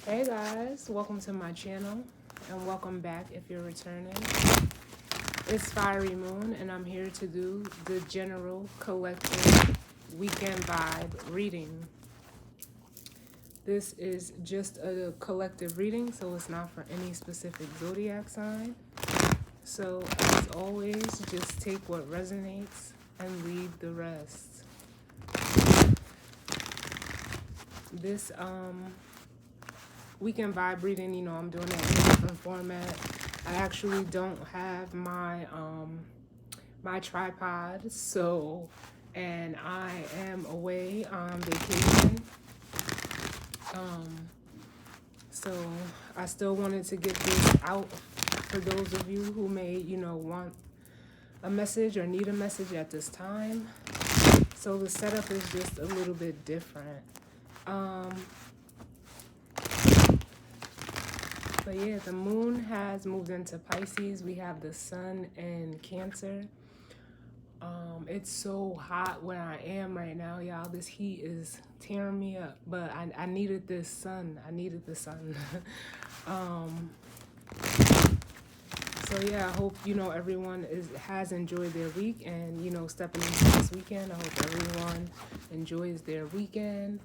Hey guys, welcome to my channel and welcome back if you're returning. It's Fiery Moon and I'm here to do the general collective weekend vibe reading. This is just a collective reading, so it's not for any specific zodiac sign. So as always, just take what resonates and leave the rest. This weekend vibe reading, I'm doing it in a different format. I actually don't have my tripod, and I am away on vacation. So I still wanted to get this out for those of you who may, want a message or need a message at this time. So the setup is just a little bit different. But yeah, the moon has moved into Pisces. We have the sun in Cancer. It's so hot where I am right now, y'all. This heat is tearing me up. But I needed this sun. I needed the sun. So yeah, I hope everyone has enjoyed their week, and stepping into this weekend, I hope everyone enjoys their weekend.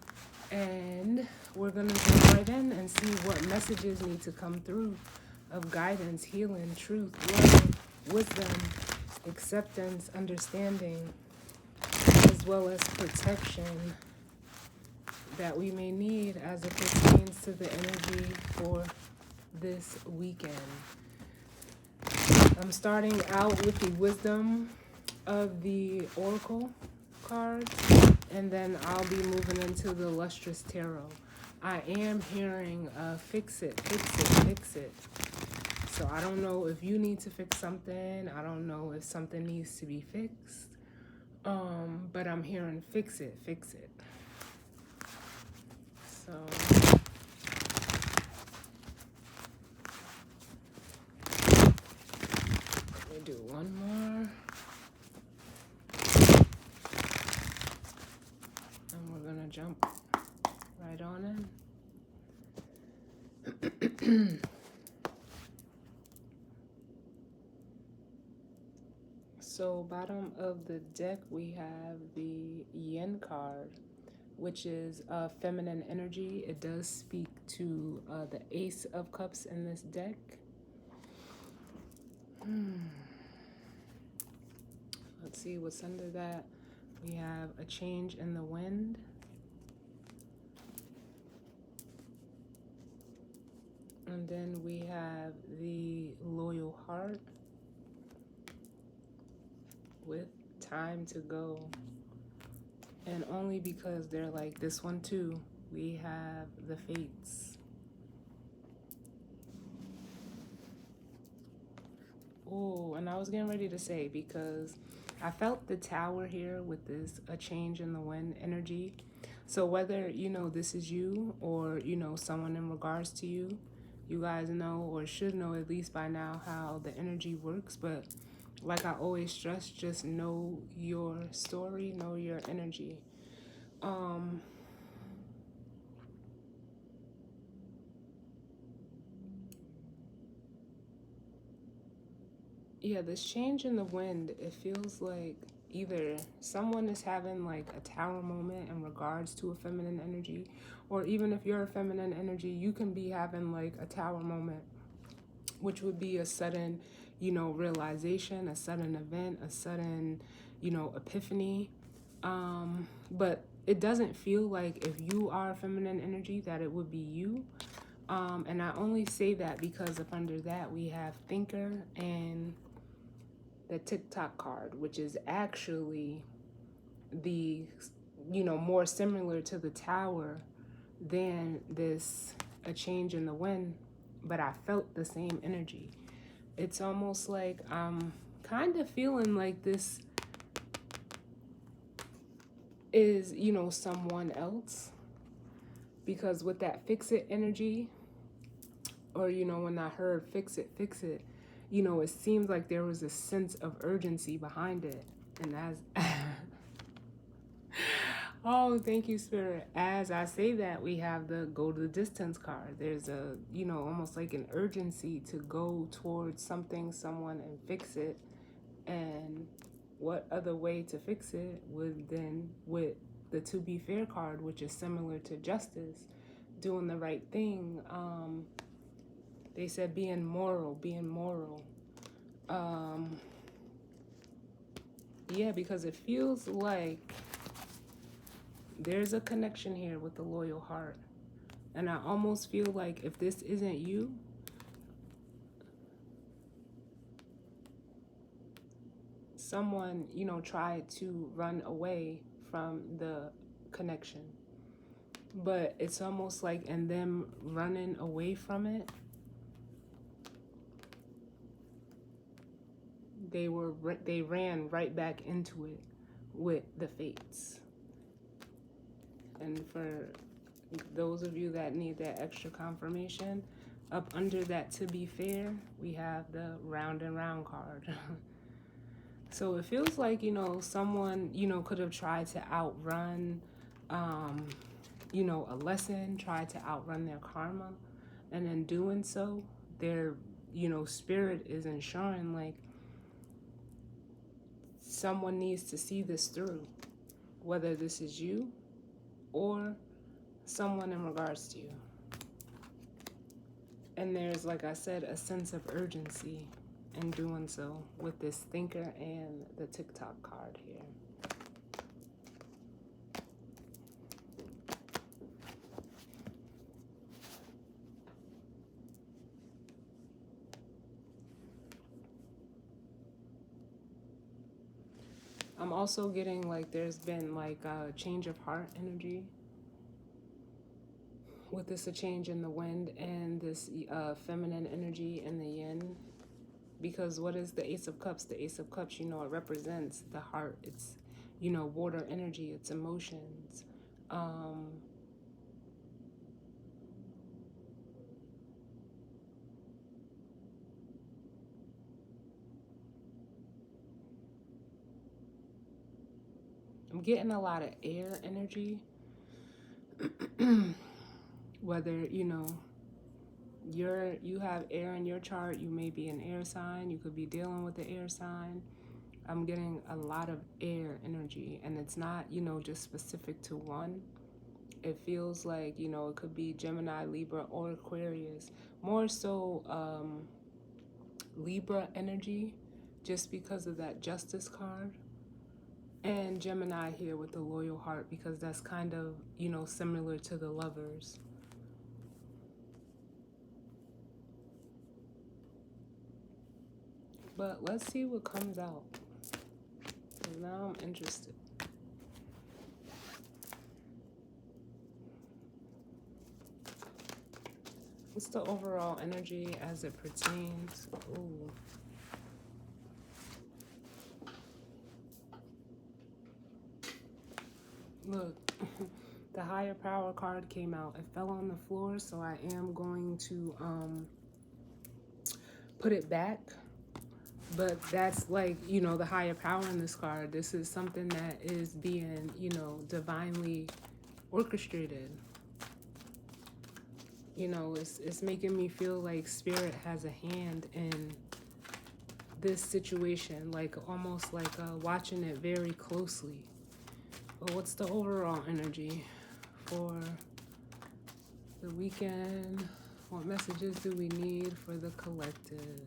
And we're gonna jump right in and see what messages need to come through of guidance, healing, truth, love, wisdom, acceptance, understanding, as well as protection that we may need as it pertains to the energy for this weekend. I'm starting out with the wisdom of the Oracle card, and then I'll be moving into the Lustrous Tarot. I am hearing fix it, fix it, fix it. So I don't know if you need to fix something. I don't know if something needs to be fixed. But I'm hearing fix it, fix it. So let me do one more. And we're gonna jump right on in. So bottom of the deck, we have the Yin card, which is feminine energy. It does speak to the Ace of Cups in this deck. Let's see what's under that. We have a change in the wind. And then we have the loyal heart with time to go. And only because they're like this one too, we have the fates. Oh, and I was getting ready to say, because I felt the tower here with this a change in the wind energy. So whether, this is you or, someone in regards to you, you guys know or should know at least by now how the energy works. But like I always stress, just know your story, know your energy. Yeah, this change in the wind, it feels like either someone is having like a tower moment in regards to a feminine energy, or even if you're a feminine energy, you can be having like a tower moment, which would be a sudden, realization, a sudden event, a sudden, epiphany. But it doesn't feel like if you are a feminine energy that it would be you. And I only say that because up under that we have thinker and the TikTok card, which is actually the, more similar to the tower than this a change in the wind, but I felt the same energy. It's almost like I'm kind of feeling like this is, someone else, because with that fix it energy, or, when I heard fix it, it seemed like there was a sense of urgency behind it. And as Oh, thank you, Spirit. As I say that, we have the go to the distance card. There's a, almost like an urgency to go towards something, someone, and fix it. And what other way to fix it would then with the to be fair card, which is similar to justice, doing the right thing. They said being moral, being moral. Yeah, because it feels like there's a connection here with the loyal heart. And I almost feel like if this isn't you, someone, tried to run away from the connection. But it's almost like in them running away from it, they ran right back into it with the fates. And for those of you that need that extra confirmation, up under that to be fair, we have the round and round card. So it feels like, someone, could have tried to outrun, a lesson, tried to outrun their karma. And in doing so, their, spirit is ensuring like someone needs to see this through, whether this is you or someone in regards to you. And there's, like I said, a sense of urgency in doing so with this thinker and the TikTok card here. I'm also getting like there's been like a change of heart energy with this, a change in the wind and this feminine energy in the yin. Because what is the Ace of Cups? The Ace of Cups, it represents the heart. It's, water energy, it's emotions. I'm getting a lot of air energy. Whether, you have air in your chart, you may be an air sign, you could be dealing with the air sign. I'm getting a lot of air energy, and it's not, just specific to one. It feels like, it could be Gemini, Libra, or Aquarius. More so Libra energy, just because of that Justice card. And Gemini here with the loyal heart, because that's kind of, similar to the Lovers. But let's see what comes out. Now I'm interested. What's the overall energy as it pertains? Ooh. Look, the higher power card came out. It fell on the floor, so I am going to put it back. But that's like, the higher power in this card. This is something that is being, divinely orchestrated. It's making me feel like Spirit has a hand in this situation, like almost like watching it very closely. But what's the overall energy for the weekend? What messages do we need for the collective?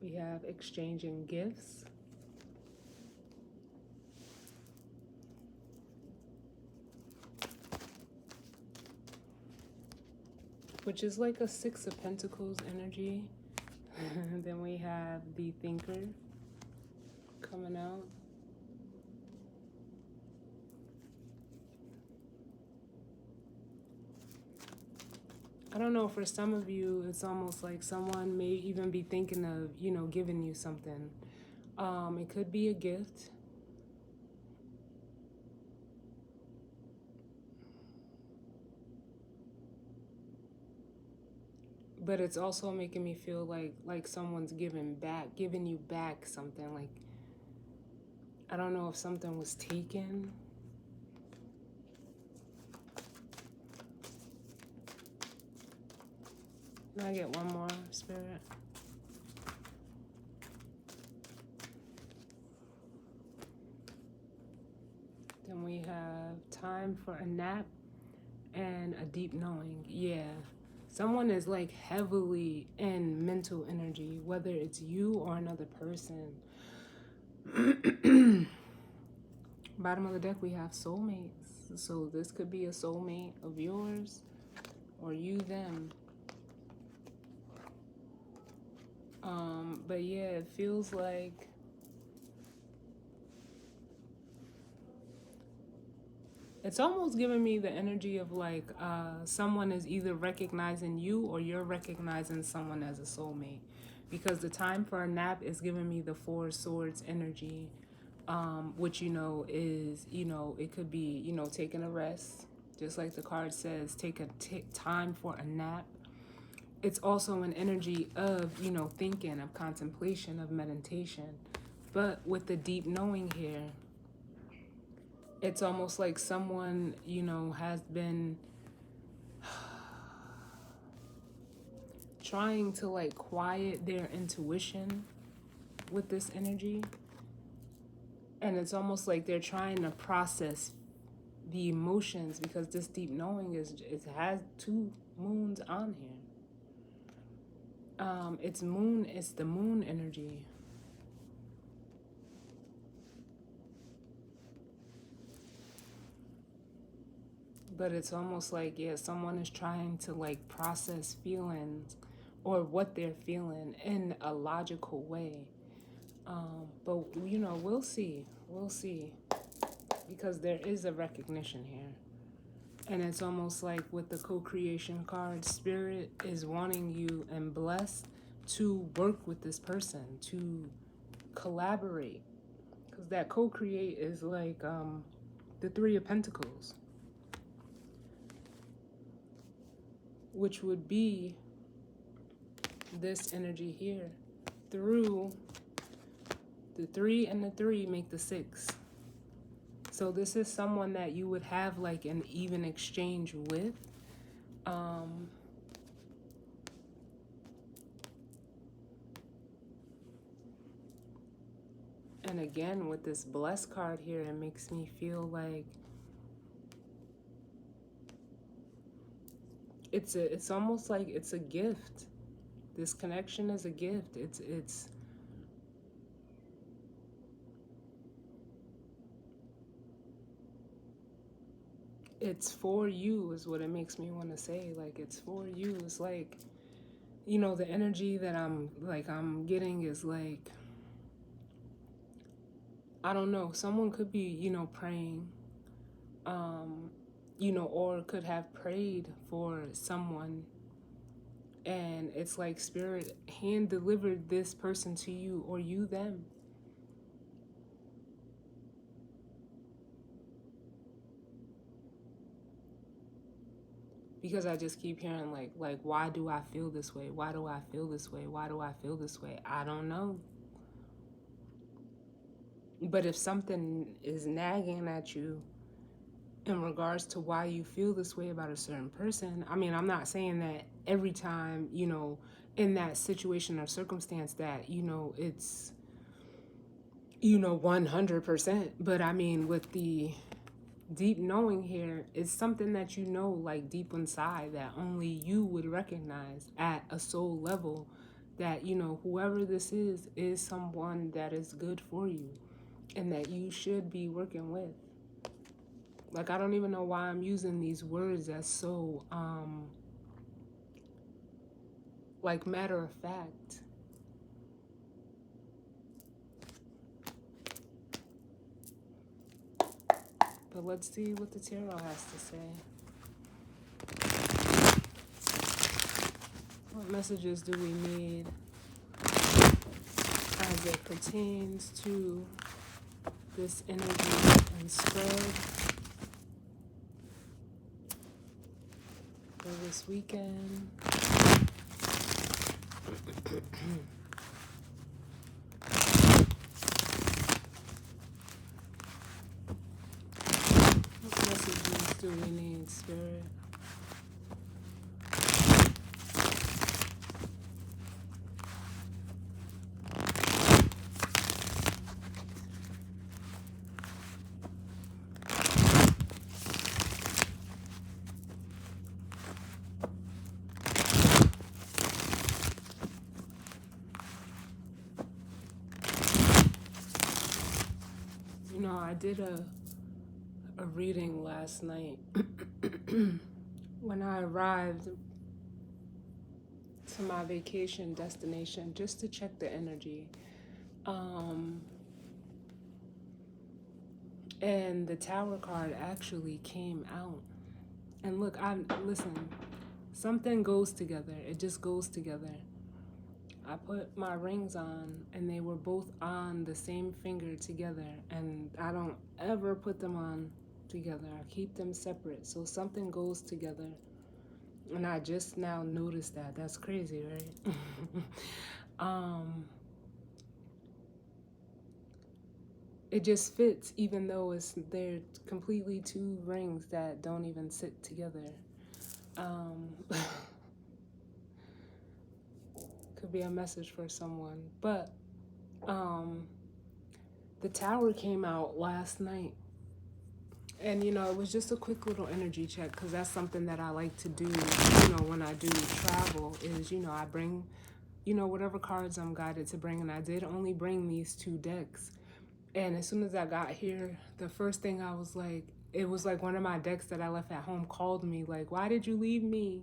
We have exchanging gifts. Which is like a Six of Pentacles energy. Then we have the Thinker coming out. I don't know, for some of you, it's almost like someone may even be thinking of, giving you something. It could be a gift. but it's also making me feel like someone's giving you back something. Like, I don't know if something was taken. Can I get one more, Spirit? Then we have time for a nap and a deep knowing. Yeah. Someone is like heavily in mental energy, whether it's you or another person. Bottom of the deck, we have soulmates. So this could be a soulmate of yours or you, them. But yeah, it feels like it's almost giving me the energy of like someone is either recognizing you or you're recognizing someone as a soulmate. Because the time for a nap is giving me the Four Swords energy, which, is, it could be, taking a rest. Just like the card says, take time for a nap. It's also an energy of, thinking, of contemplation, of meditation. But with the deep knowing here, it's almost like someone, has been trying to like quiet their intuition with this energy. And it's almost like they're trying to process the emotions, because this deep knowing it has two moons on here. It's the moon energy. But it's almost like, yeah, someone is trying to like process feelings or what they're feeling in a logical way. But, we'll see. We'll see. Because there is a recognition here. And it's almost like with the co-creation card, Spirit is wanting you and blessed to work with this person, to collaborate. Because that co-create is like the Three of Pentacles, which would be this energy here. Through the 3 and the 3 make the 6. So this is someone that you would have like an even exchange with. And again, with this blessed card here, it makes me feel like it's almost like it's a gift. This connection is a gift. It's for you is what it makes me want to say. Like, it's for you. It's like, the energy that I'm getting is like, I don't know, someone could be, praying, or could have prayed for someone. And it's like Spirit hand delivered this person to you, or you them. Because I just keep hearing like, why do I feel this way? Why do I feel this way? Why do I feel this way? I don't know. But if something is nagging at you in regards to why you feel this way about a certain person, I mean, I'm not saying that every time, in that situation or circumstance that, it's, 100%. But I mean, with the deep knowing here, it's something that like deep inside that only you would recognize at a soul level, that whoever this is someone that is good for you and that you should be working with. Like, I don't even know why I'm using these words that's so like matter of fact. But let's see what the tarot has to say. What messages do we need as it pertains to this energy and spread for this weekend? What messages do we need, Spirit? You know, I did a reading last night when I arrived to my vacation destination just to check the energy. And the Tower card actually came out. And look, listen, something goes together. It just goes together. I put my rings on and they were both on the same finger together, and I don't ever put them on together. I keep them separate. So something goes together. And I just now noticed that. That's crazy, right? It just fits, even though they're completely two rings that don't even sit together. Could be a message for someone. But the Tower came out last night. And, you know, it was just a quick little energy check, because that's something that I like to do, you know, when I do travel is, you know, I bring, you know, whatever cards I'm guided to bring. And I did only bring these 2 decks. And as soon as I got here, the first thing I was like, it was like one of my decks that I left at home called me, like, why did you leave me?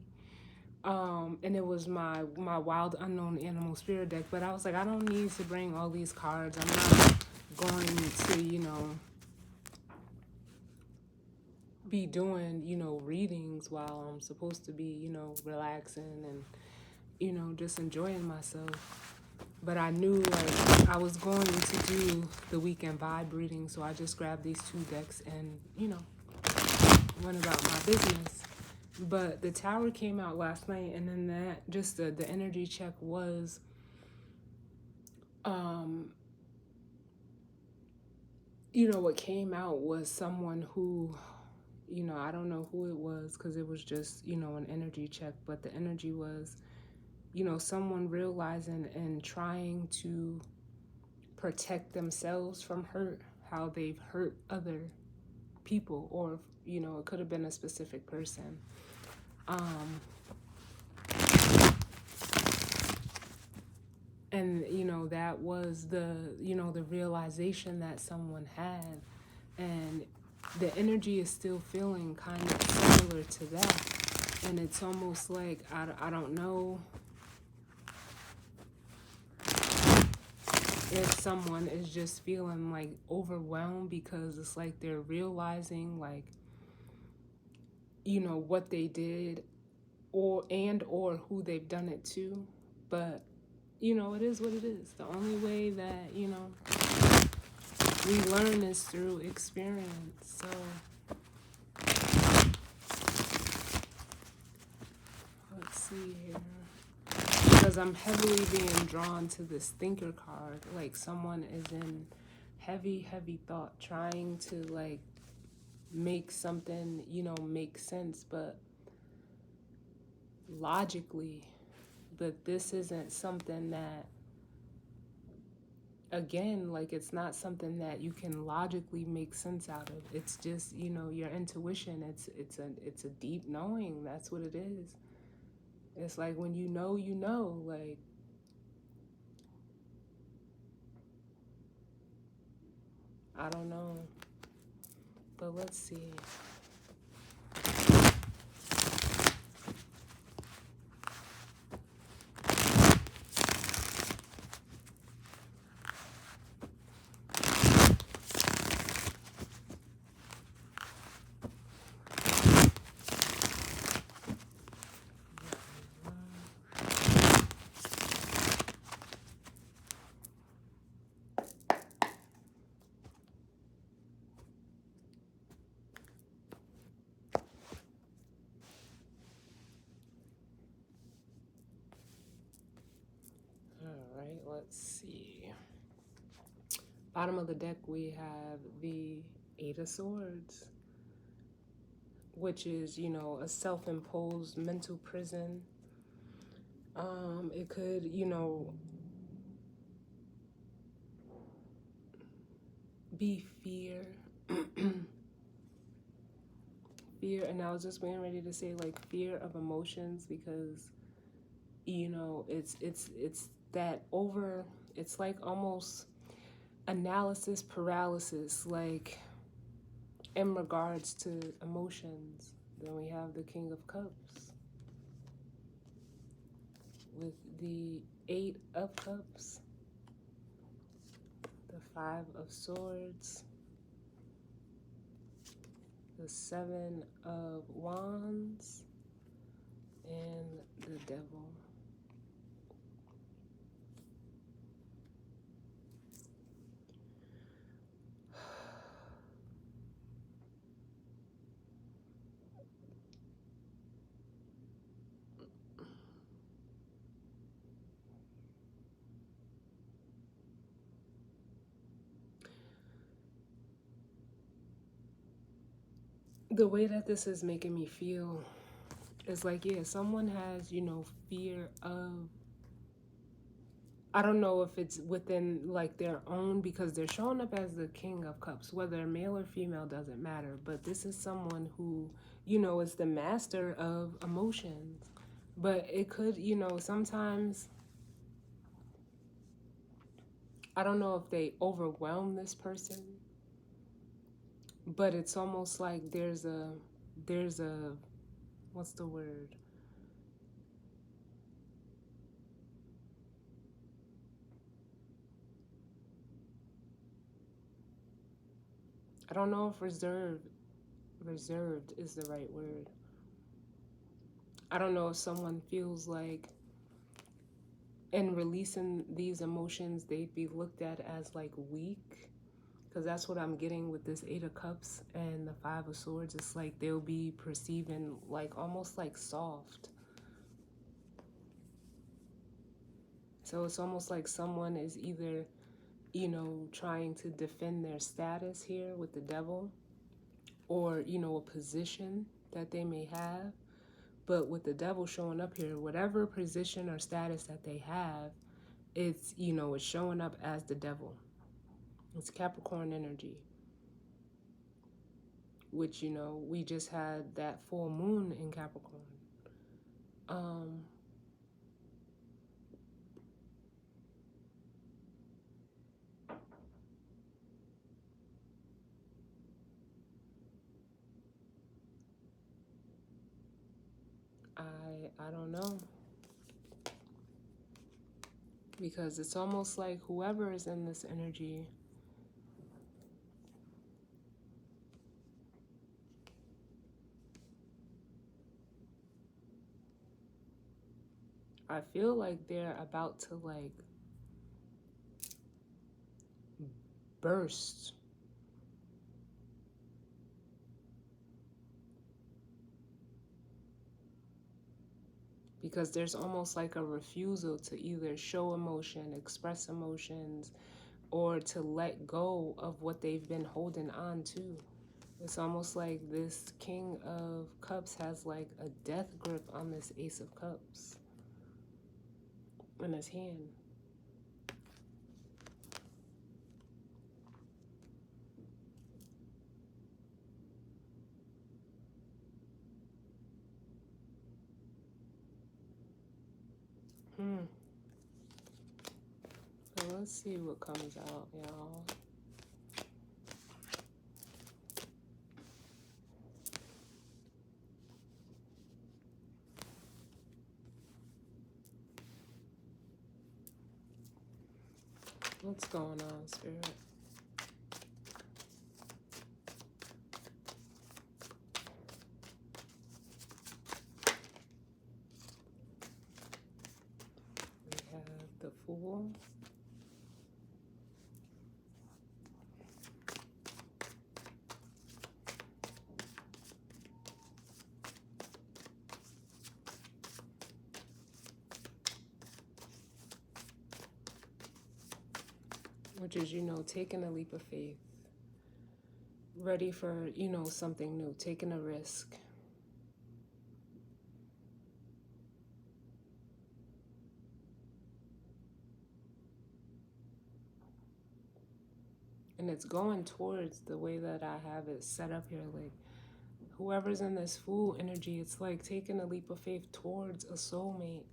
And it was my Wild Unknown Animal Spirit deck. But I was like, I don't need to bring all these cards. I'm not going to, you know, be doing, you know, readings while I'm supposed to be, you know, relaxing and, you know, just enjoying myself. But I knew, like, I was going to do the weekend vibe reading, so I just grabbed these 2 decks and, you know, went about my business. But the Tower came out last night, and then that, just the energy check was, you know, what came out was someone who, you know, I don't know who it was, because it was just, you know, an energy check, but the energy was, you know, someone realizing and trying to protect themselves from hurt, how they've hurt other people, or, you know, it could have been a specific person. And, you know, that was the, you know, the realization that someone had. And the energy is still feeling kind of similar to that. And it's almost like, I don't know if someone is just feeling like overwhelmed, because it's like they're realizing, like, you know, what they did, or who they've done it to. But, you know, it is what it is. The only way that, you know, we learn is through experience. So let's see here. Because I'm heavily being drawn to this Thinker card. Like, someone is in heavy thought, trying to, like, make something, you know, make sense, but logically. But this isn't something that, again, like, it's not something that you can logically make sense out of. It's just, you know, your intuition. It's a deep knowing. That's what it is. It's like, when you know, like, I don't know. But let's see. let's see. Bottom of the deck, we have the Eight of Swords, which is, you know, a self-imposed mental prison. It could, you know, be fear. Fear, and I was just getting ready to say like fear of emotions, because you know it's that over, it's like almost analysis paralysis, like in regards to emotions. Then we have the King of Cups with the Eight of Cups, the Five of Swords, the Seven of Wands, and the Devil. The way that this is making me feel is like, yeah, someone has, you know, fear of, I don't know if it's within like their own, because they're showing up as the King of Cups, whether male or female doesn't matter, but this is someone who, you know, is the master of emotions. But it could, you know, sometimes, I don't know if they overwhelm this person, but it's almost like there's a, what's the word? I don't know if reserved is the right word. I don't know if someone feels like in releasing these emotions, they'd be looked at as like weak, because that's what I'm getting with this Eight of Cups and the Five of Swords. It's like they'll be perceiving like almost like soft. So it's almost like someone is either, you know, trying to defend their status here with the Devil, or, you know, a position that they may have. But with the Devil showing up here, whatever position or status that they have, it's, you know, it's showing up as the Devil. It's Capricorn energy, which, you know, we just had that full moon in Capricorn. I don't know, because it's almost like whoever is in this energy, I feel like they're about to like burst. Because there's almost like a refusal to either show emotion, express emotions, or to let go of what they've been holding on to. It's almost like this King of Cups has like a death grip on this Ace of Cups in his hand. So let's see what comes out, y'all. What's going on, Spirit? We have the Fool. which is, you know, taking a leap of faith, ready for, you know, something new, taking a risk. And it's going towards the way that I have it set up here. Like, whoever's in this Fool energy, it's like taking a leap of faith towards a soulmate.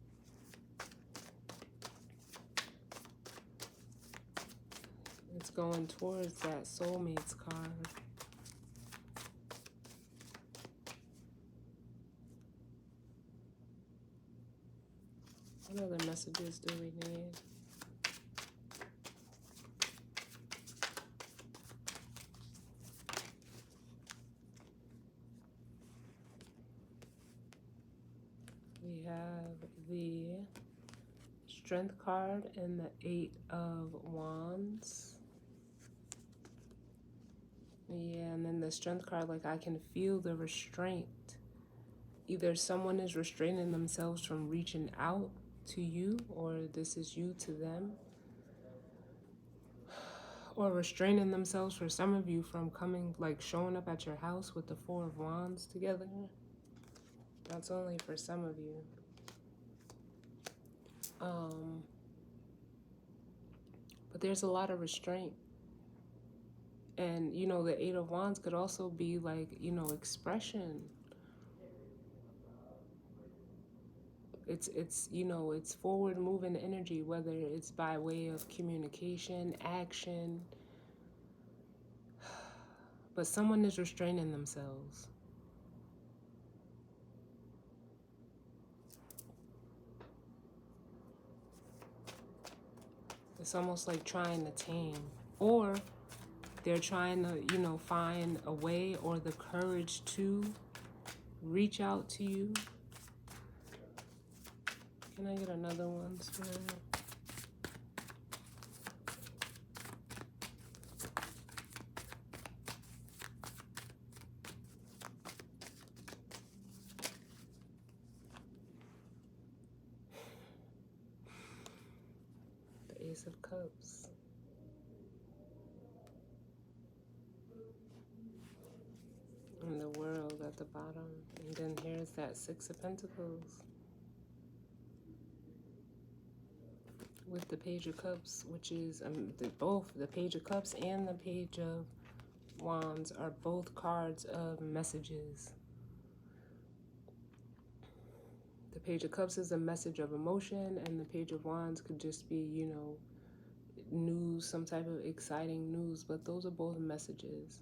It's going towards that soulmate's card. What other messages do we need? We have the Strength card and the 8 of Wands. Yeah, and then the Strength card, like, I can feel the restraint. Either someone is restraining themselves from reaching out to you, or this is you to them. Or restraining themselves, for some of you, from coming, like, showing up at your house with the 4 of Wands together. That's only for some of you. But there's a lot of restraint. And, you know, the 8 of Wands could also be like, you know, expression. It's you know, it's forward moving energy, whether it's by way of communication, action. But someone is restraining themselves. It's almost like trying to tame. Or they're trying to, you know, find a way or the courage to reach out to you. Can I get another one, Spirit? The Ace of Cups. And the World at the bottom. And then here's that 6 of Pentacles. With the Page of Cups, which is both the Page of Cups and the Page of Wands are both cards of messages. The Page of Cups is a message of emotion, and the Page of Wands could just be, you know, news, some type of exciting news, but those are both messages.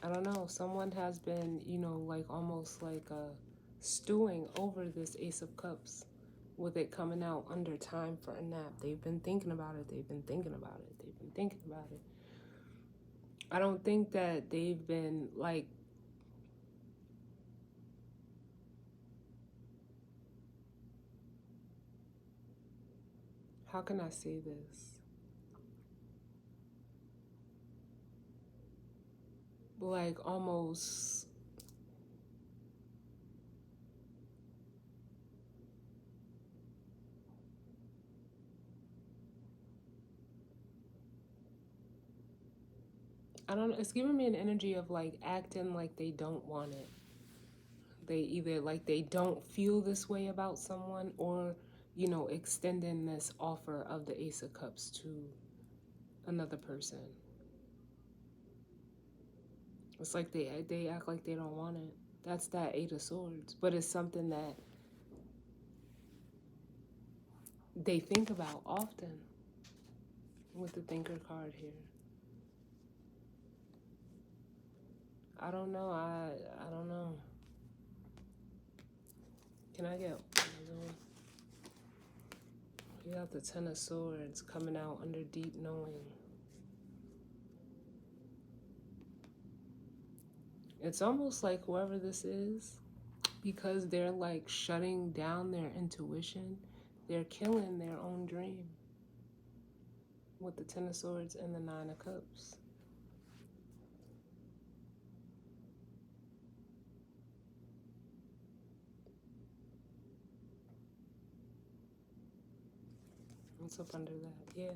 I don't know, someone has been, you know, like almost like stewing over this Ace of Cups with it coming out under time for a nap. They've been thinking about it, they've been thinking about it, they've been thinking about it. I don't think that they've been like, how can I say this? Like almost I don't know, it's giving me an energy of like acting like they don't want it. They either like they don't feel this way about someone, or, you know, extending this offer of the Ace of Cups to another person. It's like they act like they don't want it. That's that 8 of Swords. But it's something that they think about often with the Thinker card here. I don't know. I don't know. Can I get another one? We got the 10 of Swords coming out under deep knowing. It's almost like whoever this is, because they're like shutting down their intuition, they're killing their own dream with the 10 of Swords and the 9 of Cups. What's up under that? Yeah.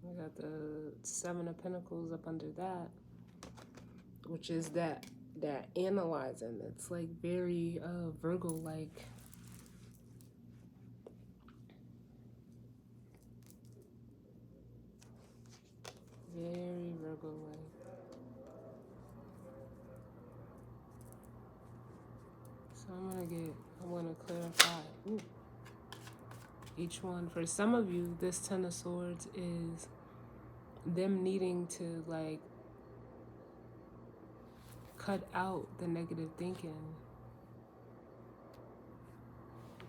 We got the Seven of Pentacles up under that, which is that analyzing. It's like very Virgo like. Very Virgo like. So I'm gonna clarify. Ooh. Each one. For some of you, this Ten of Swords is them needing to like cut out the negative thinking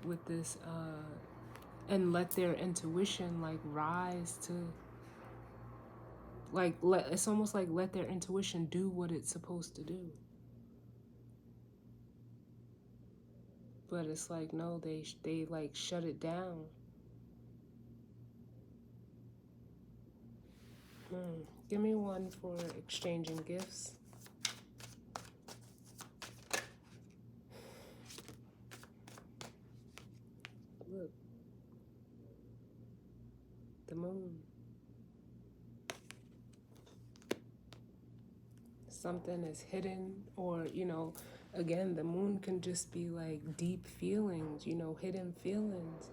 with this and let their intuition like rise to like it's almost like let their intuition do what it's supposed to do. But it's like no, they like shut it down. Give me one for exchanging gifts. Look. The Moon. Something is hidden, or, you know, again, the Moon can just be like deep feelings, you know, hidden feelings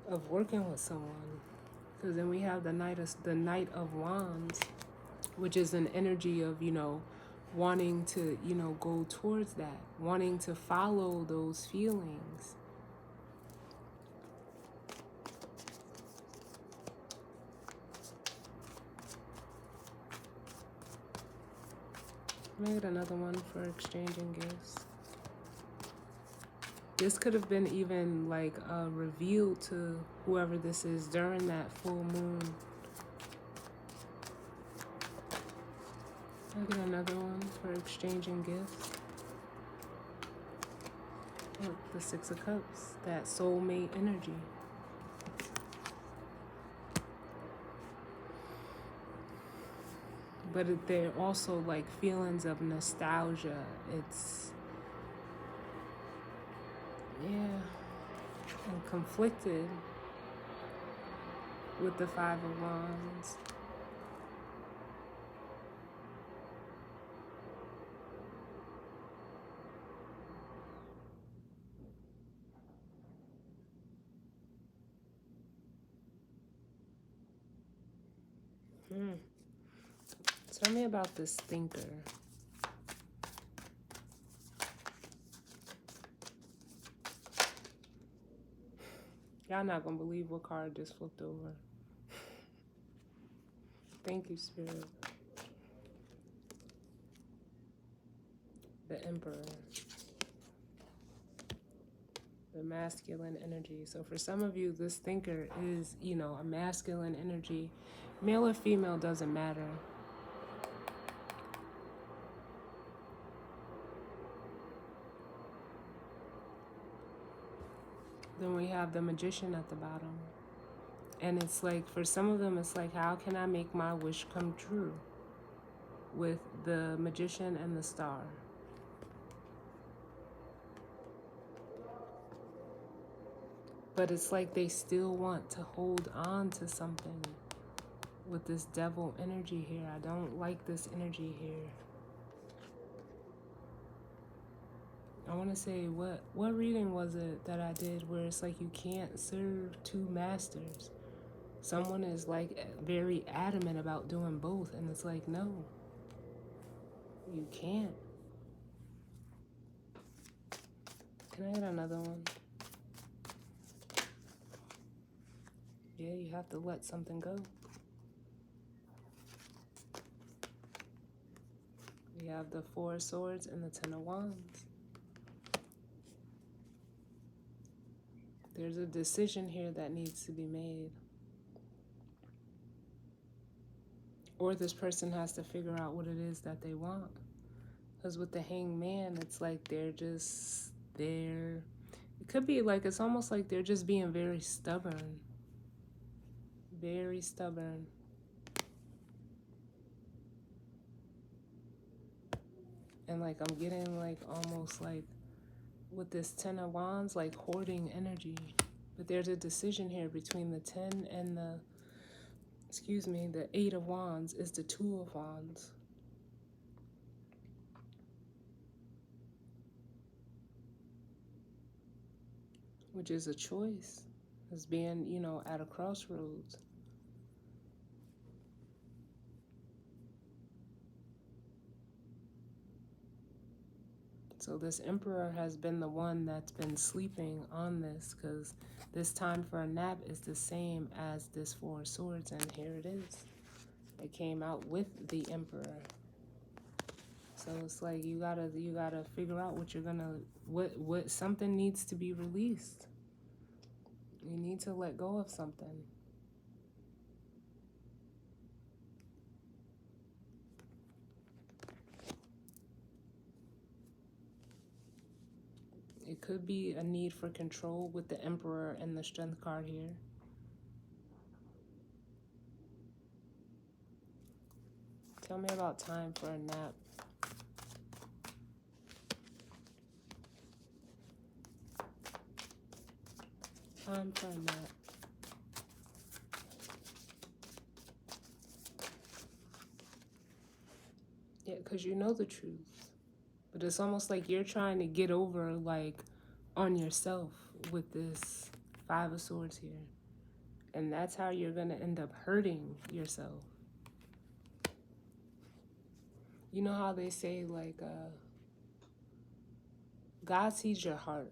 of working with someone. Because then we have the Knight of Wands, which is an energy of, you know, wanting to, you know, go towards that, wanting to follow those feelings. Let me get another one for exchanging gifts. This could have been even like revealed to whoever this is during that full moon. I'll get another one for exchanging gifts. Look, the Six of Cups, that soulmate energy. But they're also like feelings of nostalgia. It's, yeah, and conflicted with the Five of Wands. Tell me about this thinker. Y'all not gonna believe what card just flipped over. Thank you, Spirit. The Emperor. The masculine energy. So for some of you, this thinker is, you know, a masculine energy. Male or female doesn't matter. Then we have the Magician at the bottom. And it's like, for some of them, it's like, how can I make my wish come true? With the Magician and the Star. But it's like they still want to hold on to something with this Devil energy here. I don't like this energy here. I want to say, what reading was it that I did where it's like you can't serve two masters? Someone is like very adamant about doing both, and it's like, no, you can't. Can I get another one? Yeah, you have to let something go. We have the Four of Swords and the Ten of Wands. There's a decision here that needs to be made. Or this person has to figure out what it is that they want. Because with the Hanged Man, it's like it could be like, it's almost like they're just being very stubborn. Very stubborn. And like I'm getting like almost like with this Ten of Wands, like hoarding energy. But there's a decision here between the 10 and the 8 of Wands is the 2 of Wands. Which is a choice. It's being, at a crossroads. So this Emperor has been the one that's been sleeping on this, because this time for a nap is the same as this Four of Swords, and here it is. It came out with the Emperor. So it's like you gotta figure out what you're gonna what something needs to be released. You need to let go of something. It could be a need for control with the Emperor and the Strength card here. Tell me about time for a nap. Time for a nap. Yeah, because you know the truth. But it's almost like you're trying to get over, like, on yourself with this Five of Swords here. And that's how you're going to end up hurting yourself. You know how they say, like, God sees your heart.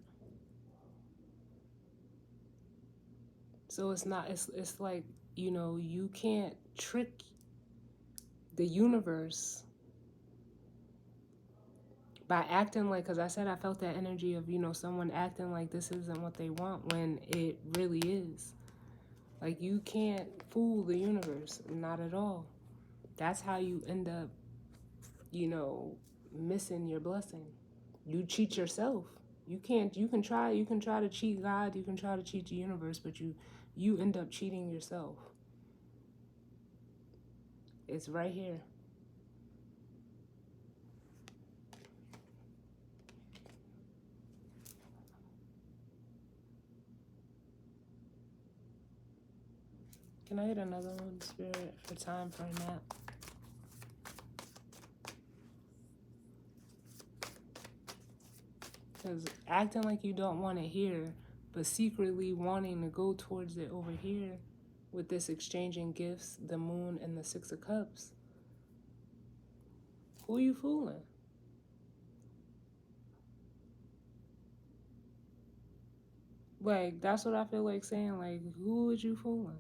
So it's not, it's like, you can't trick the universe by acting like, because I said I felt that energy of, someone acting like this isn't what they want when it really is. Like, you can't fool the universe, not at all. That's how you end up, missing your blessing. You cheat yourself. You can try to cheat God, you can try to cheat the universe, but you end up cheating yourself. It's right here. Can I get another one, Spirit, for time for a nap? Because acting like you don't want it here, but secretly wanting to go towards it over here with this exchanging gifts, the Moon and the Six of Cups. Who are you fooling? Like, that's what I feel like saying. Like, who is you fooling?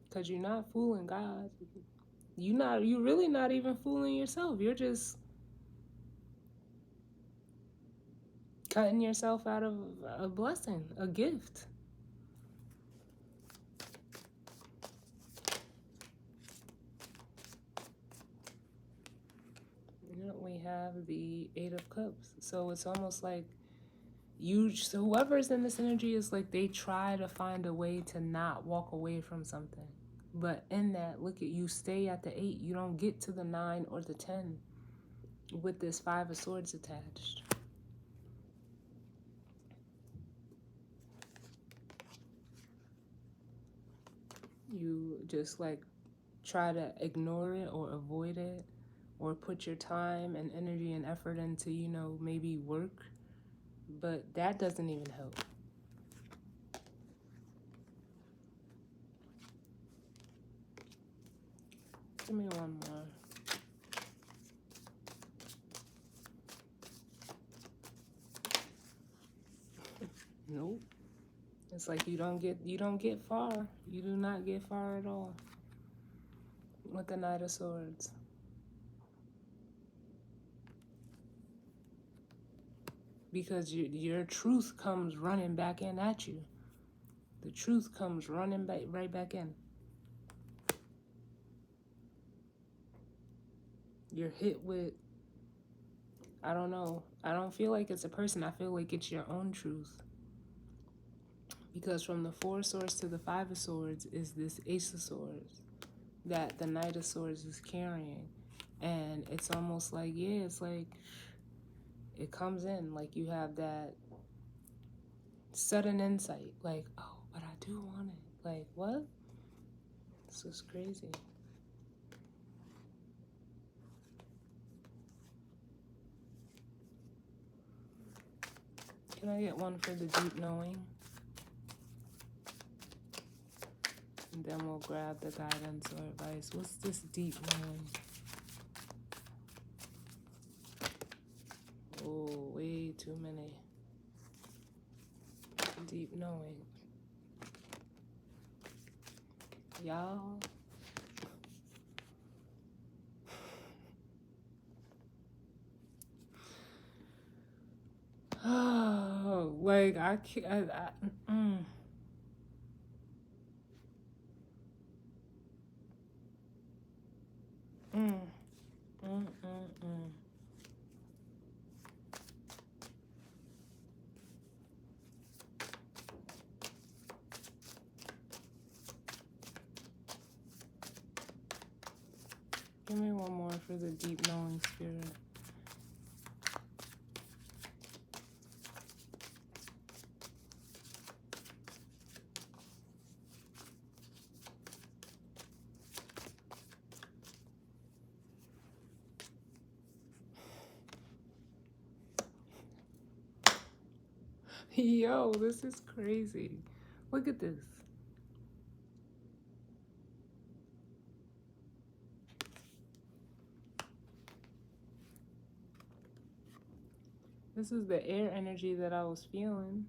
Because you're not fooling God. You're really not even fooling yourself. You're just cutting yourself out of a blessing, a gift. We have the Eight of Cups. So it's almost like so whoever's in this energy is like they try to find a way to not walk away from something. But in that, look at you stay at the 8. You don't get to the 9 or the 10 with this Five of Swords attached. You just like try to ignore it or avoid it, or put your time and energy and effort into, maybe work. But that doesn't even help. Give me one more. Nope. It's like you don't get far. You do not get far at all with the Knight of Swords. Because your truth comes running back in at you. The truth comes running right back in. You're hit with, I don't know. I don't feel like it's a person. I feel like it's your own truth. Because from the Four of Swords to the Five of Swords is this Ace of Swords that the Knight of Swords is carrying. And it's almost like, yeah, it's like it comes in, like you have that sudden insight, like, oh, but I do want it. Like, what? This is crazy. Can I get one for the deep knowing? And then we'll grab the guidance or advice. What's this deep knowing? Oh, way too many. Deep knowing. Y'all. Oh, like I can't. Mm, mm, mm. Give me one more for the deep knowing spirit. Yo, this is crazy. Look at this. This is the air energy that I was feeling.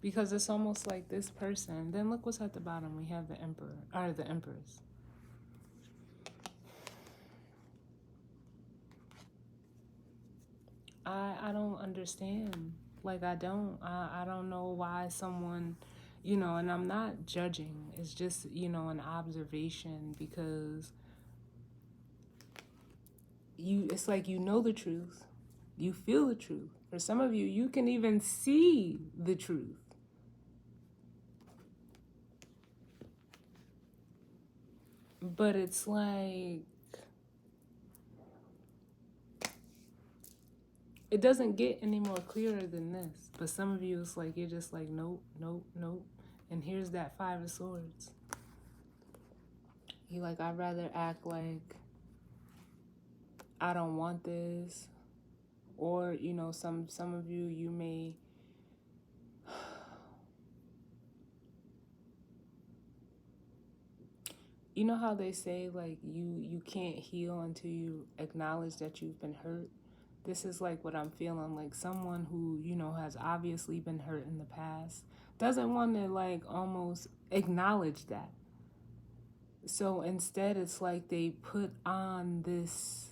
Because it's almost like this person. Then look what's at the bottom. We have the emperor, or the empress. I don't understand. Like, I don't know why someone, and I'm not judging. It's just, an observation, because it's like you know the truth. You feel the truth. For some of you, you can even see the truth. But it's like, it doesn't get any more clearer than this. But some of you, it's like, you're just like, nope, nope, nope. And here's that Five of Swords. You like, I'd rather act like I don't want this. Or, some of you, you may... You know how they say, like, you can't heal until you acknowledge that you've been hurt? This is like what I'm feeling, like someone who, has obviously been hurt in the past doesn't want to, like, almost acknowledge that. So instead, it's like they put on this.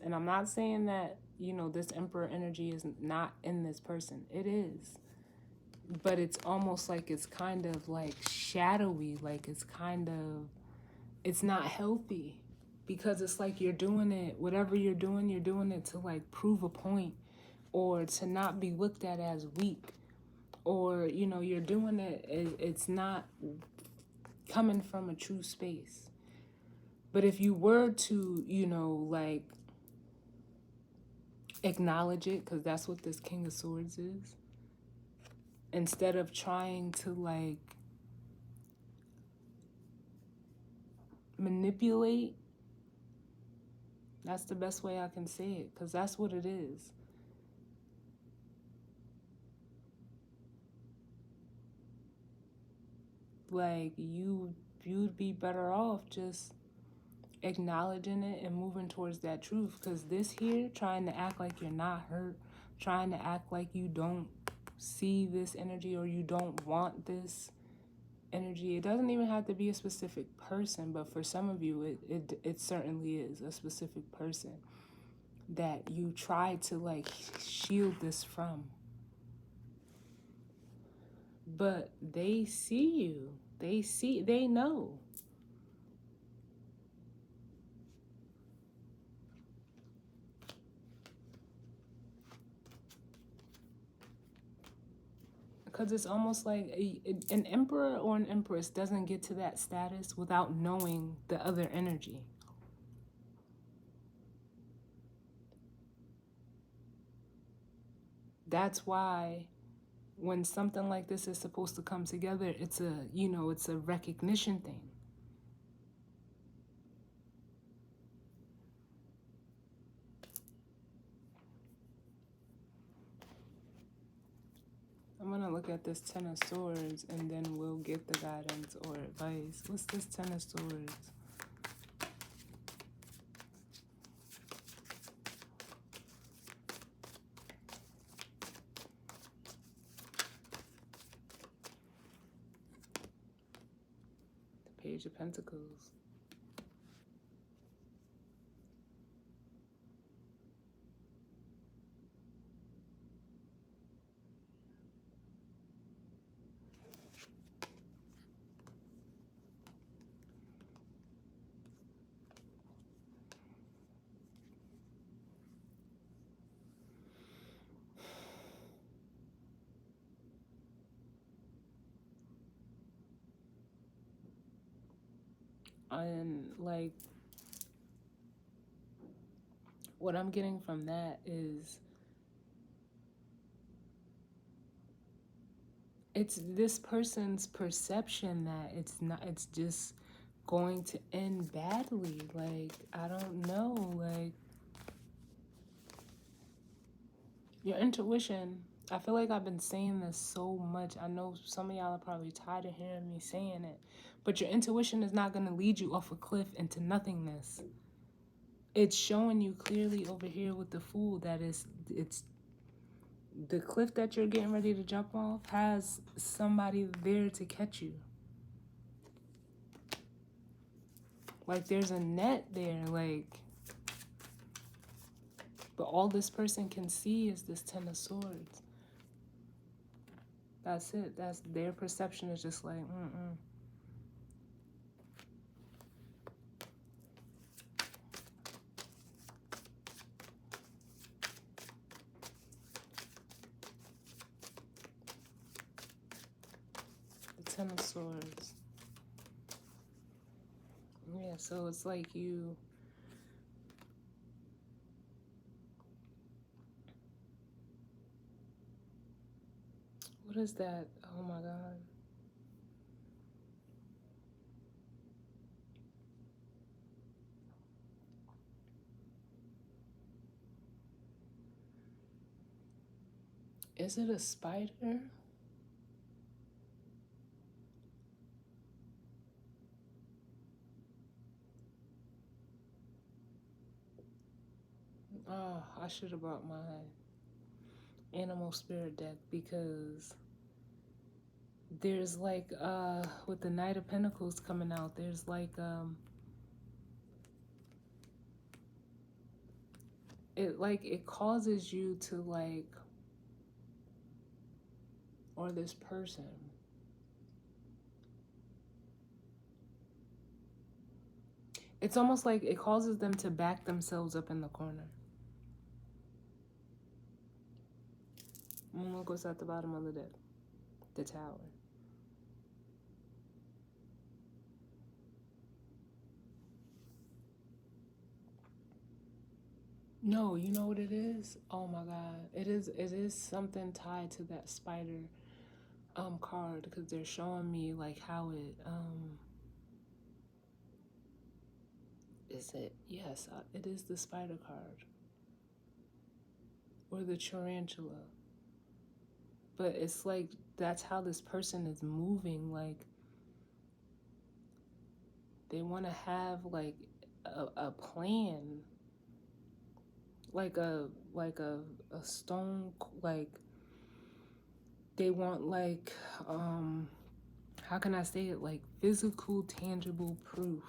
And I'm not saying that, this emperor energy is not in this person. It is. But it's almost like it's kind of like shadowy, like it's not healthy, because it's like you're doing it, whatever you're doing it to like prove a point, or to not be looked at as weak, or, you're doing it, it's not coming from a true space. But if you were to, like acknowledge it, because that's what this King of Swords is, instead of trying to like manipulate, that's the best way I can say it, because that's what it is. Like, you'd be better off just acknowledging it and moving towards that truth, because this here, trying to act like you're not hurt, trying to act like you don't see this energy, or you don't want this energy, it doesn't even have to be a specific person, but for some of you, it certainly is a specific person that you try to like shield this from. But they see you. They know. because it's almost like an emperor or an empress doesn't get to that status without knowing the other energy. That's why when something like this is supposed to come together, it's a, it's a recognition thing. I'm gonna look at this Ten of Swords and then we'll get the guidance or advice. What's this Ten of Swords? The Page of Pentacles. And like, what I'm getting from that is it's this person's perception that it's just going to end badly. Like, I don't know, like, your intuition, I feel like I've been saying this so much. I know some of y'all are probably tired of hearing me saying it, but your intuition is not going to lead you off a cliff into nothingness. It's showing you clearly over here with the Fool that it's the cliff that you're getting ready to jump off has somebody there to catch you. Like, there's a net there, like, but all this person can see is this Ten of Swords. That's it. That's their perception is just like, The Ten of Swords. Yeah, so it's like you... What is that? Oh my God. Is it a spider? Oh, I should have brought my animal spirit deck because there's like, with the Knight of Pentacles coming out, there's like, it causes you to like, or this person, it's almost like it causes them to back themselves up in the corner. Look what's at the bottom of the deck. The Tower. No, you know what it is? Oh my God. It is something tied to that spider card, because they're showing me like how it is it? Yes, it is the spider card. Or the tarantula. But it's like that's how this person is moving. Like, they want to have like a plan, like a stone, like they want like how can I say it, like physical tangible proof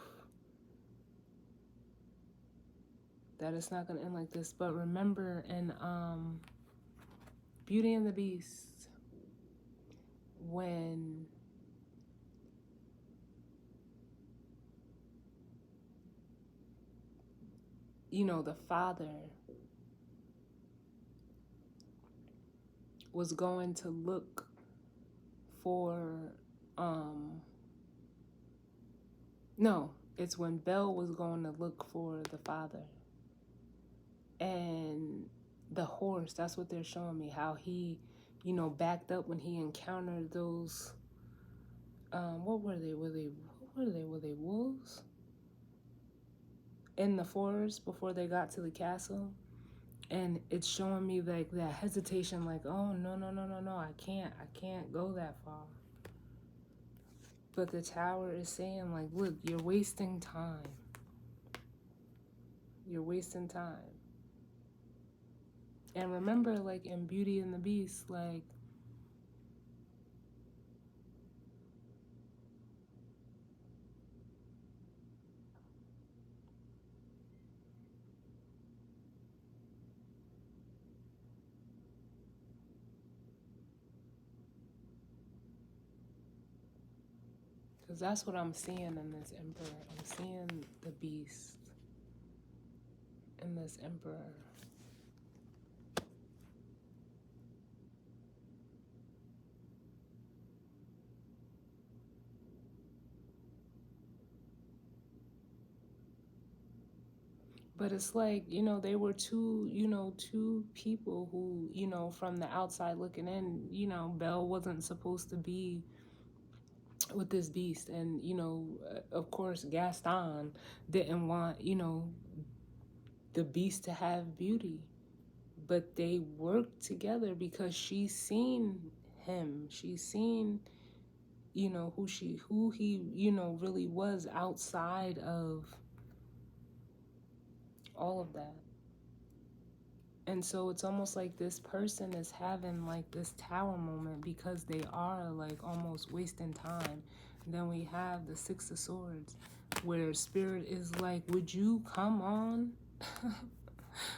that it's not gonna end like this. But remember in Beauty and the Beast, when the father was going to look for, no, it's when Belle was going to look for the father. And the horse, that's what they're showing me, how he, you know, backed up when he encountered those, what were they? Were they wolves? In the forest before they got to the castle. And it's showing me like that hesitation, like, oh, no, I can't go that far. But the tower is saying, like, look, you're wasting time. You're wasting time. And remember, like, in Beauty and the Beast, like, because that's what I'm seeing in this emperor. I'm seeing the beast in this emperor. But it's like, you know, they were two people who, you know, from the outside looking in, you know, Belle wasn't supposed to be with this beast. And, you know, of course, Gaston didn't want, you know, the beast to have Beauty. But they worked together because she's seen him. She's seen, you know, who he, you know, really was outside of all of that. And so it's almost like this person is having like this tower moment because they are like almost wasting time. And then we have the Six of Swords where Spirit is like, would you come on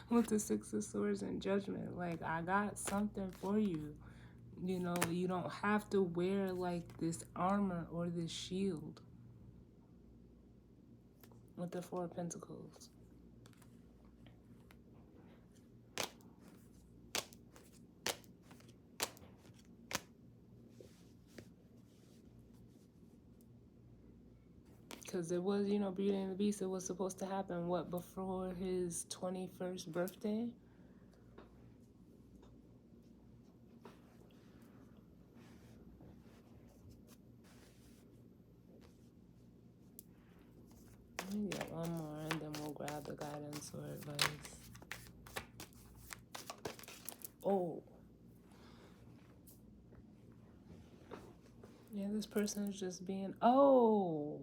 with the Six of Swords and Judgment? Like, I got something for you. You know, you don't have to wear like this armor or this shield. With the Four of Pentacles. Because it was, you know, Beauty and the Beast, it was supposed to happen, what, before his 21st birthday? Let me get one more and then we'll grab the guidance or advice. Oh. Yeah, this person is just being, oh.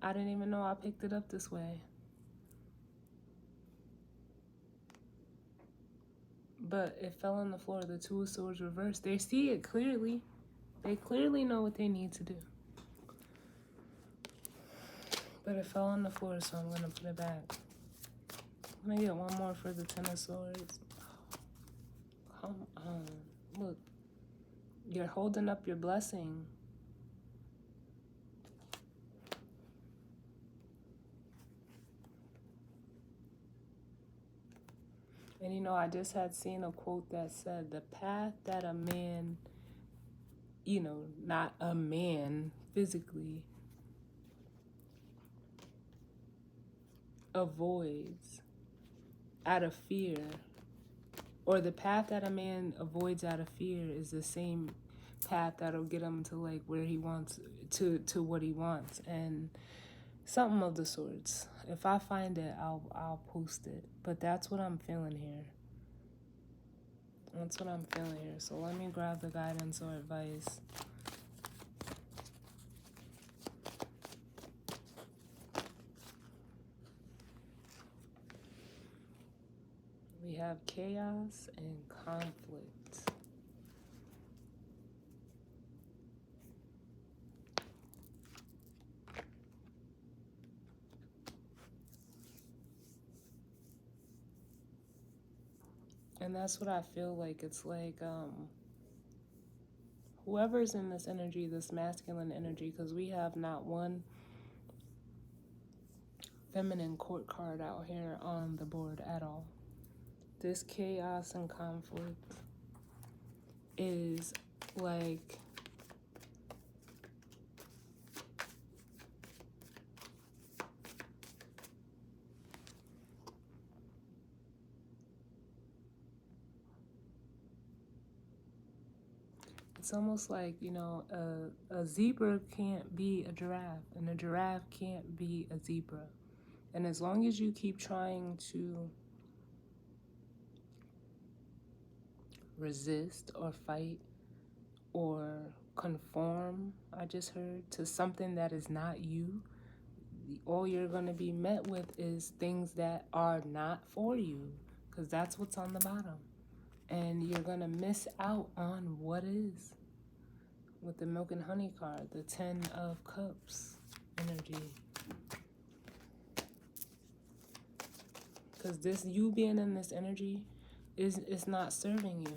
I didn't even know I picked it up this way. But it fell on the floor, the Two of Swords reversed. They see it clearly. They clearly know what they need to do. But it fell on the floor, so I'm going to put it back. I'm going to get one more for the Ten of Swords. Come on. Look. You're holding up your blessing. And you know, I just had seen a quote that said, the path that a man, you know, not a man physically, avoids out of fear, or the path that a man avoids out of fear is the same path that'll get him to like where he wants, to what he wants. And something of the sorts. If I find it, I'll post it. But that's what I'm feeling here. That's what I'm feeling here. So let me grab the guidance or advice. We have chaos and conflict. And that's what I feel like. It's like whoever's in this energy, this masculine energy, because we have not one feminine court card out here on the board at all. This chaos and conflict is like It's almost like, a zebra can't be a giraffe, and a giraffe can't be a zebra. And as long as you keep trying to resist or fight or conform, I just heard, to something that is not you, all you're going to be met with is things that are not for you, because that's what's on the bottom. And you're going to miss out on what is. With the milk and honey card, the 10 of cups energy. Because this, you being in this energy is not serving you.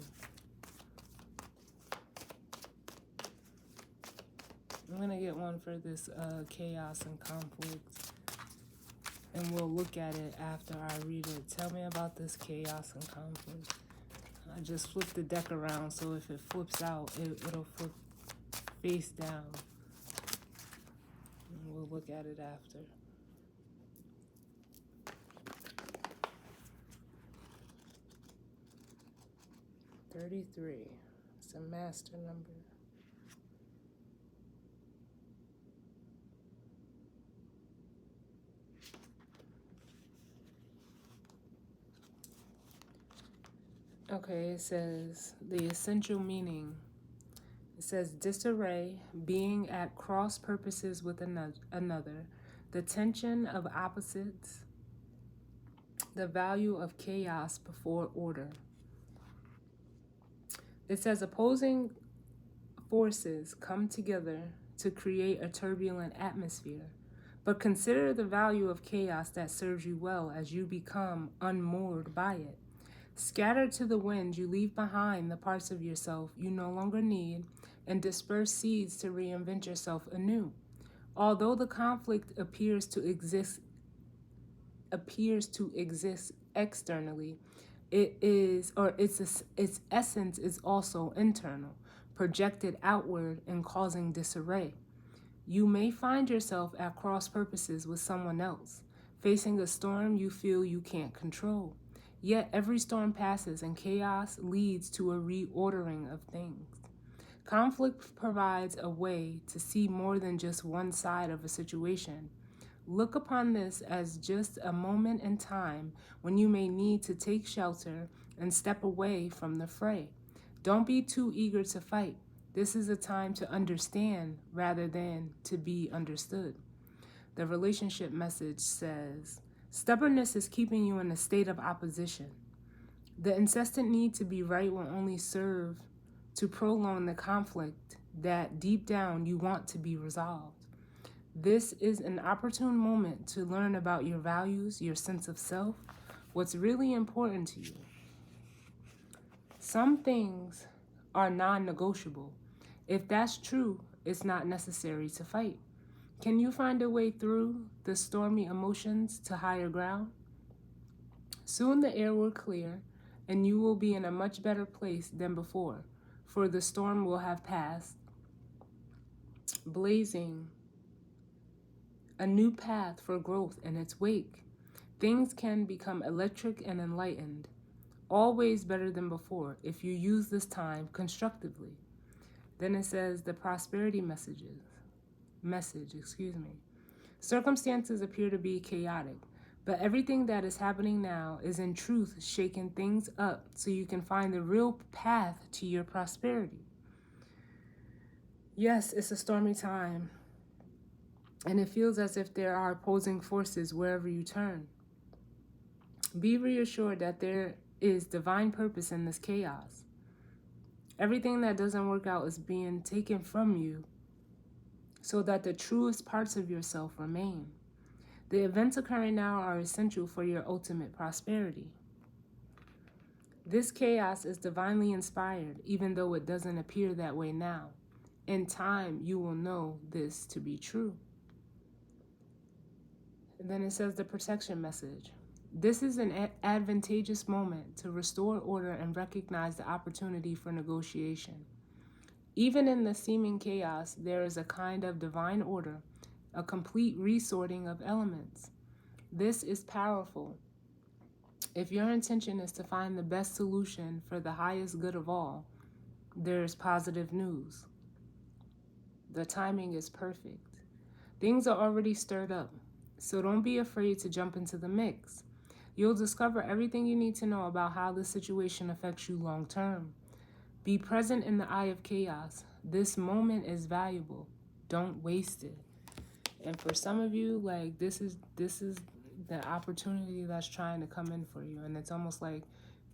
I'm going to get one for this chaos and conflict. And we'll look at it after I read it. Tell me about this chaos and conflict. I just flipped the deck around, so if it flips out, it'll flip face down. And we'll look at it after. $33. It's a master number. Okay, it says the essential meaning. It says disarray, being at cross purposes with another, the tension of opposites, the value of chaos before order. It says opposing forces come together to create a turbulent atmosphere, but consider the value of chaos that serves you well as you become unmoored by it. Scattered to the wind, you leave behind the parts of yourself you no longer need and disperse seeds to reinvent yourself anew. Although the conflict appears to exist externally, its essence is also internal, projected outward and causing disarray. You may find yourself at cross purposes with someone else, facing a storm you feel you can't control. Yet every storm passes and chaos leads to a reordering of things. Conflict provides a way to see more than just one side of a situation. Look upon this as just a moment in time when you may need to take shelter and step away from the fray. Don't be too eager to fight. This is a time to understand rather than to be understood. The relationship message says, stubbornness is keeping you in a state of opposition. The incessant need to be right will only serve to prolong the conflict that deep down you want to be resolved. This is an opportune moment to learn about your values, your sense of self, what's really important to you. Some things are non-negotiable. If that's true, it's not necessary to fight. Can you find a way through the stormy emotions to higher ground? Soon the air will clear, and you will be in a much better place than before, for the storm will have passed, blazing a new path for growth in its wake. Things can become electric and enlightened, always better than before if you use this time constructively. Then it says the prosperity message. Circumstances appear to be chaotic, but everything that is happening now is in truth shaking things up so you can find the real path to your prosperity. Yes, it's a stormy time, and it feels as if there are opposing forces wherever you turn. Be reassured that there is divine purpose in this chaos. Everything that doesn't work out is being taken from you so that the truest parts of yourself remain. The events occurring now are essential for your ultimate prosperity. This chaos is divinely inspired, even though it doesn't appear that way now. In time, you will know this to be true. And then it says the protection message. This is an advantageous moment to restore order and recognize the opportunity for negotiation. Even in the seeming chaos, there is a kind of divine order, a complete resorting of elements. This is powerful. If your intention is to find the best solution for the highest good of all, there's positive news. The timing is perfect. Things are already stirred up, so don't be afraid to jump into the mix. You'll discover everything you need to know about how this situation affects you long term. Be present in the eye of chaos. This moment is valuable. Don't waste it. And for some of you, like this is the opportunity that's trying to come in for you, and it's almost like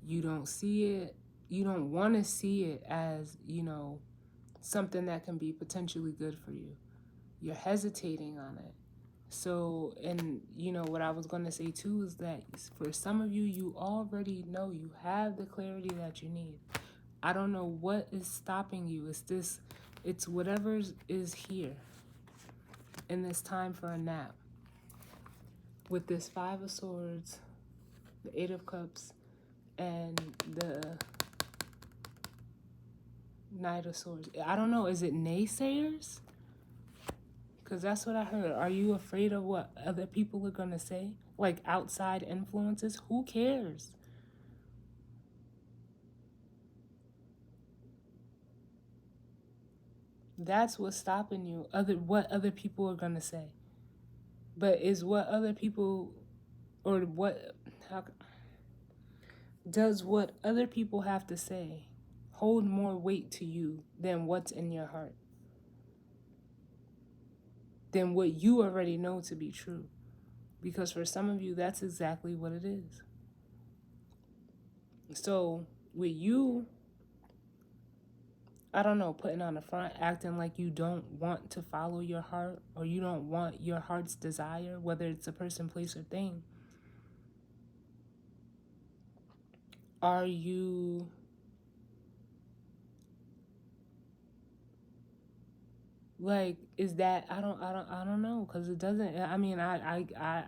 you don't see it, you don't want to see it as, something that can be potentially good for you. You're hesitating on it. So, and what I was going to say too is that for some of you, you already know, you have the clarity that you need. I don't know what is stopping you. It's whatever is here in this time for a nap. With this Five of Swords, the Eight of Cups, and the Knight of Swords. I don't know. Is it naysayers? Because that's what I heard. Are you afraid of what other people are going to say? Like outside influences? Who cares? That's what's stopping you. What other people are going to say. But is what other people, or does what other people have to say hold more weight to you than what's in your heart? Than what you already know to be true? Because for some of you, that's exactly what it is. So with you, I don't know, putting on the front, acting like you don't want to follow your heart, or you don't want your heart's desire, whether it's a person, place, or thing. Are you like, is that, I don't know, because it doesn't, I mean, I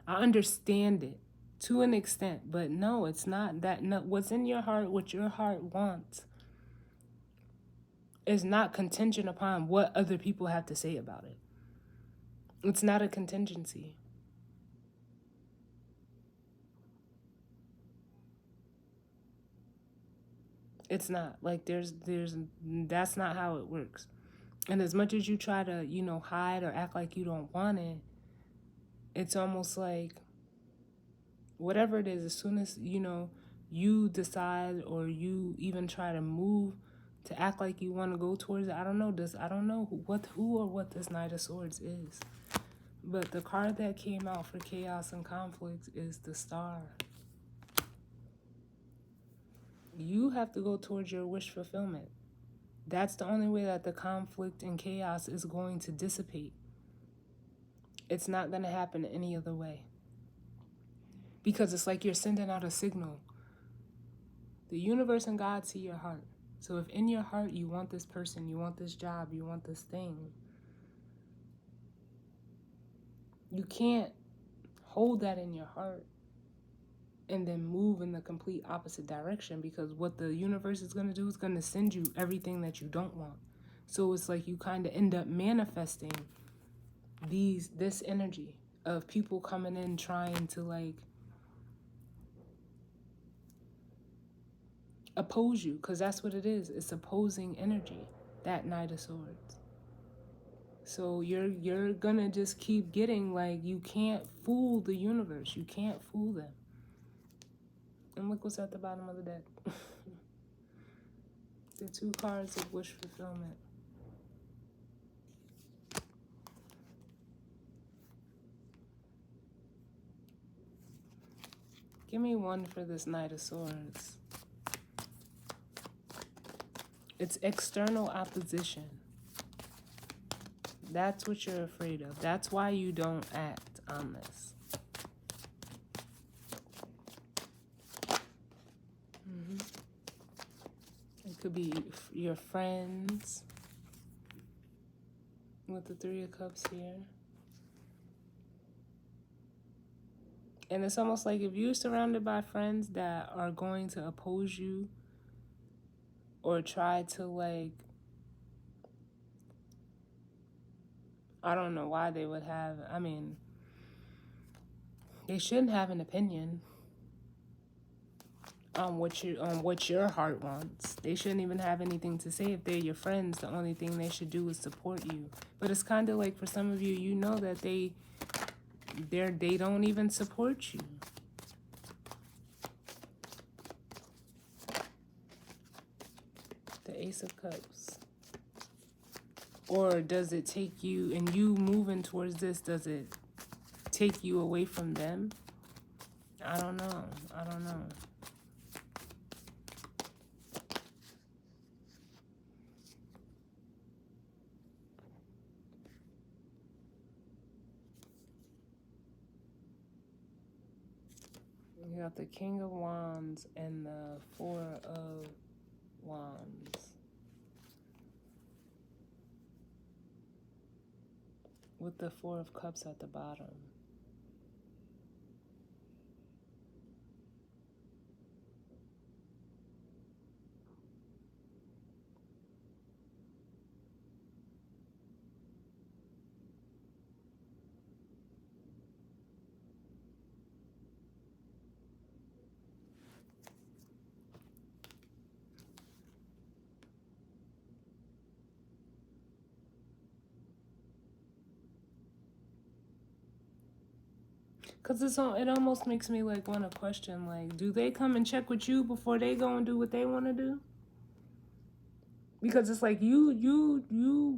understand it to an extent, but no, it's not that. No, what's in your heart, what your heart wants, is not contingent upon what other people have to say about it. It's not a contingency. It's not. Like that's not how it works. And as much as you try to, hide or act like you don't want it, it's almost like whatever it is, as soon as, you decide, or you even try to move to act like you want to go towards it. I don't know who or what this Knight of Swords is. But the card that came out for chaos and conflict is the Star. You have to go towards your wish fulfillment. That's the only way that the conflict and chaos is going to dissipate. It's not going to happen any other way. Because it's like you're sending out a signal. The universe and God see your heart. So if in your heart you want this person, you want this job, you want this thing, you can't hold that in your heart and then move in the complete opposite direction, because what the universe is going to do is going to send you everything that you don't want. So it's like you kind of end up manifesting this energy of people coming in trying to like oppose you, because that's what it is. It's opposing energy, that Knight of Swords. So you're gonna just keep getting, like, you can't fool the universe. You can't fool them. And look what's at the bottom of the deck. The two cards of wish fulfillment. Give me one for this Knight of Swords. It's external opposition. That's what you're afraid of. That's why you don't act on this. It could be your friends with the Three of Cups here. And it's almost like if you're surrounded by friends that are going to oppose you or try to, like, I don't know why they would have, I mean, they shouldn't have an opinion. what your heart wants. They shouldn't even have anything to say. If they're your friends, the only thing they should do is support you. But it's kind of like, for some of you, you know that they don't even support you. The Ace of Cups. Or does it take you, and you moving towards this, does it take you away from them? I don't know. I don't know. You got the King of Wands and the Four of Wands. With the Four of Cups at the bottom. Because it almost makes me like want to question, like, do they come and check with you before they go and do what they want to do? Because it's like you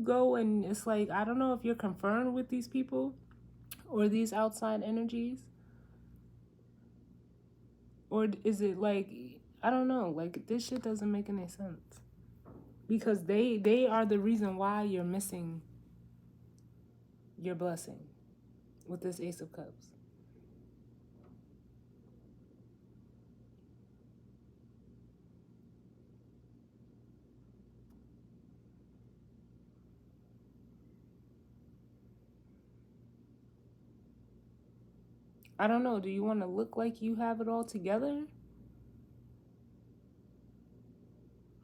go, and it's like, I don't know if you're confirmed with these people or these outside energies, or is it like, I don't know, like, this shit doesn't make any sense, because they are the reason why you're missing your blessing with this Ace of Cups. I don't know. Do you want to look like you have it all together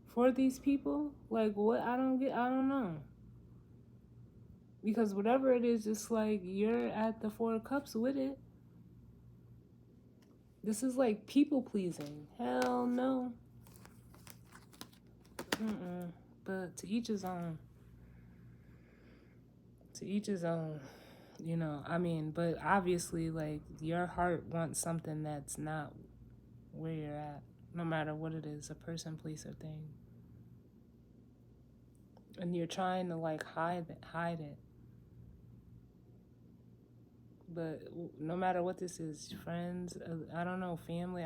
for these people? Like, what? I don't know. Because whatever it is, it's like you're at the Four of Cups with it. This is like people pleasing. Hell no. But to each his own. To each his own. You know, I mean, but obviously, like, your heart wants something that's not where you're at, no matter what it is, a person, place, or thing. And you're trying to, like, hide it. But no matter what this is, friends, I don't know, family,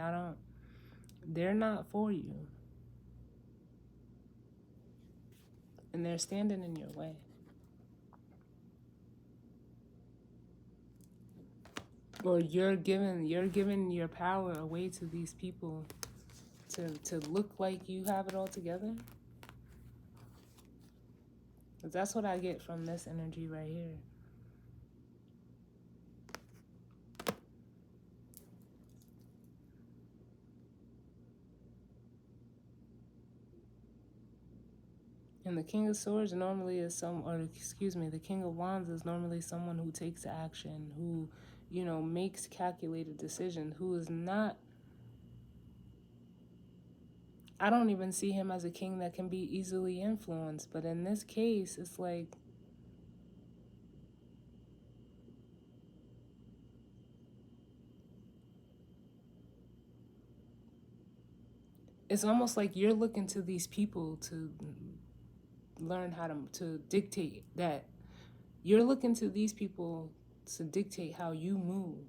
they're not for you. And they're standing in your way. Or you're giving your power away to these people to look like you have it all together. That's what I get from this energy right here. And the King of Swords normally is the King of Wands is normally someone who takes action, who, you know, makes calculated decisions, who is not, I don't even see him as a king that can be easily influenced. But in this case, it's like, it's almost like you're looking to these people to learn how to dictate that. You're looking to these people to dictate how you move,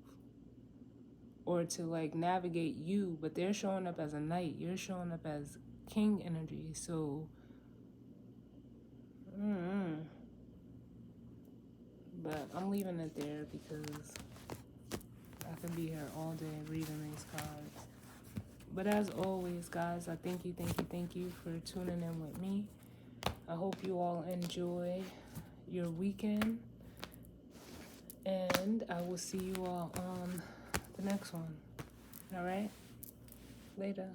or to, like, navigate you, but they're showing up as a knight. You're showing up as king energy. So, but I'm leaving it there because I could be here all day reading these cards. But as always, guys, I thank you for tuning in with me. I hope you all enjoy your weekend, and I will see you all on the next one. All right? Later.